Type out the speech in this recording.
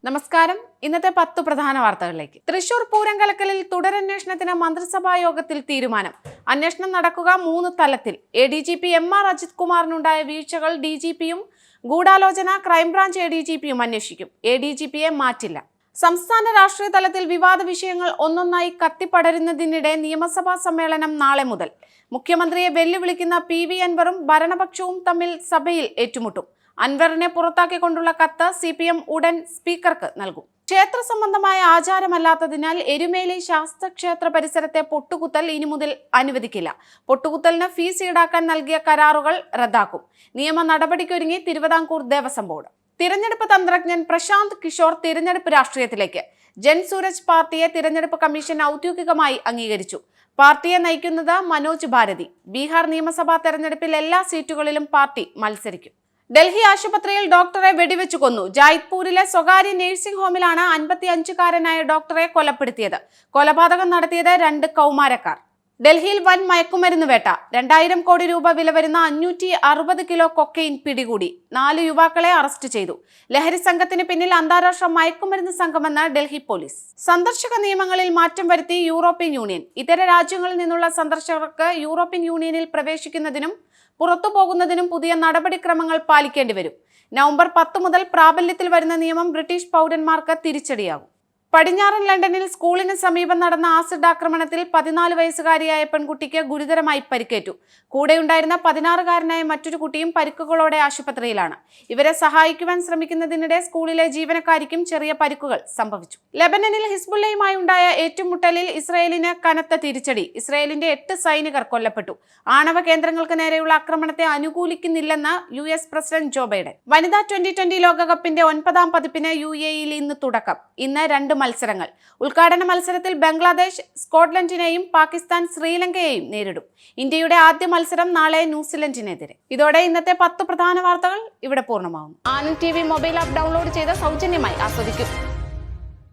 നമസ്കാരം. ഇന്നത്തെ 10 പ്രധാന വാർത്തകളിലേക്ക്. തൃശൂർ പൂരം കലക്കലിൽ തുടരന്വേഷണത്തിന് മന്ത്രിസഭാ യോഗത്തിൽ തീരുമാനം. അന്വേഷണം നടക്കുക 3 തലത്തിൽ. ADGP MR അജിത് കുമാറിനുണ്ടായ വീഴ്ചകൾ DGPയും ഗൂഢാലോചന ക്രൈംബ്രാഞ്ച് ADGPയും അന്വേഷിക്കും. ADGPയെ മാറ്റില്ല. സംസ്ഥാന രാഷ്ട്രീയ തലത്തിൽ വിവാദ വിഷയങ്ങൾ ഒന്നൊന്നായി കത്തിപ്പടരുന്നതിനിടെ നിയമസഭാ സമ്മേളനം നാളെ മുതൽ. മുഖ്യമന്ത്രിയെ വെല്ലുവിളിക്കുന്ന PV അൻവറും ഭരണപക്ഷവും തമ്മിൽ സഭയിൽ ഏറ്റുമുട്ടും. അൻവറിനെ പുറത്താക്കിക്കൊണ്ടുള്ള കത്ത് CPM ഉടൻ സ്പീക്കർക്ക് നൽകും. ക്ഷേത്ര സംബന്ധമായ ആചാരമല്ലാത്തതിനാൽ എരുമേലി ശാസ്താക്ഷേത്ര പരിസരത്തെ പൊട്ടുകുത്തൽ ഇനി മുതൽ അനുവദിക്കില്ല. പൊട്ടുകുത്തലിന് ഫീസ് ഈടാക്കാൻ നൽകിയ കരാറുകൾ റദ്ദാക്കും. നിയമ നടപടിക്കൊരുങ്ങി തിരുവിതാംകൂർ ദേവസ്വം ബോർഡ്. തിരഞ്ഞെടുപ്പ് തന്ത്രജ്ഞൻ പ്രശാന്ത് കിഷോർ തിരഞ്ഞെടുപ്പ് രാഷ്ട്രീയത്തിലേക്ക്. ജൻ സൂരജ് പാർട്ടിയെ തിരഞ്ഞെടുപ്പ് കമ്മീഷൻ ഔദ്യോഗികമായി അംഗീകരിച്ചു. പാർട്ടിയെ നയിക്കുന്നത് മനോജ് ഭാരതി. ബീഹാർ നിയമസഭാ തെരഞ്ഞെടുപ്പിൽ എല്ലാ സീറ്റുകളിലും പാർട്ടി മത്സരിക്കും. ഡൽഹി ആശുപത്രിയിൽ ഡോക്ടറെ വെടിവെച്ചു കൊന്നു. ജയ്പൂരിലെ സ്വകാര്യ നഴ്സിംഗ് ഹോമിലാണ് 55-കാരനായ ഡോക്ടറെ കൊലപ്പെടുത്തിയത്. കൊലപാതകം നടത്തിയത് 2 കൗമാരക്കാർ. ഡൽഹിയിൽ വൻ മയക്കുമരുന്ന് വേട്ട. 2000 കോടി രൂപ വില വരുന്ന 560 കിലോ കൊക്കൈൻ പിടികൂടി. 4 യുവാക്കളെ അറസ്റ്റ് ചെയ്തു. ലഹരി സംഘത്തിന് പിന്നിൽ അന്താരാഷ്ട്ര മയക്കുമരുന്ന് സംഘമെന്ന് ഡൽഹി പോലീസ്. സന്ദർശക നിയമങ്ങളിൽ മാറ്റം വരുത്തി യൂറോപ്യൻ യൂണിയൻ. ഇതര രാജ്യങ്ങളിൽ നിന്നുള്ള സന്ദർശകർക്ക് യൂറോപ്യൻ യൂണിയനിൽ പ്രവേശിക്കുന്നതിനും പുറത്തു പോകുന്നതിനും പുതിയ നടപടിക്രമങ്ങൾ പാലിക്കേണ്ടി വരും. നവംബർ 10 മുതൽ പ്രാബല്യത്തിൽ വരുന്ന നിയമം ബ്രിട്ടീഷ് പൗരന്മാർക്ക് തിരിച്ചടിയാകും. പടിഞ്ഞാറൻ ലണ്ടനിൽ സ്കൂളിന് സമീപം നടന്ന ആസിഡ് ആക്രമണത്തിൽ 14 വയസ്സുകാരിയായ പെൺകുട്ടിക്ക് ഗുരുതരമായി പരിക്കേറ്റു. കൂടെയുണ്ടായിരുന്ന 16-കാരനായ മറ്റൊരു കുട്ടിയും പരിക്കുകളോടെ ആശുപത്രിയിലാണ്. ഇവരെ സഹായിക്കുവാൻ ശ്രമിക്കുന്നതിനിടെ സ്കൂളിലെ ജീവനക്കാരിക്കും ചെറിയ പരിക്കുകൾ സംഭവിച്ചു. ലെബനനിൽ ഹിസ്ബുള്ളയുമായി ഉണ്ടായ ഏറ്റുമുട്ടലിൽ ഇസ്രയേലിന് കനത്ത തിരിച്ചടി. ഇസ്രയേലിന്റെ 8 സൈനികർ കൊല്ലപ്പെട്ടു. ആണവ കേന്ദ്രങ്ങൾക്ക് നേരെയുള്ള ആക്രമണത്തെ അനുകൂലിക്കുന്നില്ലെന്ന് US പ്രസിഡന്റ് ജോ ബൈഡൻ. വനിതാ 2020 ലോകകപ്പിന്റെ 9ാം പതിപ്പിന് UAEയിൽ ഇന്ന് തുടക്കം. ഇന്ന് 2 മത്സരങ്ങൾ. ഉദ്ഘാടന മത്സരത്തിൽ ബംഗ്ലാദേശ് സ്കോട്ട്ലൻഡിനെയും പാകിസ്ഥാൻ ശ്രീലങ്കയെയും നേരിടും. ഇന്ത്യയുടെ ആദ്യ മത്സരം നാളെ ന്യൂസിലൻഡിനെതിരെ. ഇതോടെ ഇന്നത്തെ 10 പ്രധാന വാർത്തകൾ ഇവിടെ പൂർണ്ണമാകുന്നു. Anand TV mobile app download ചെയ്ത് സൗജന്യമായി ആസ്വദിക്കും.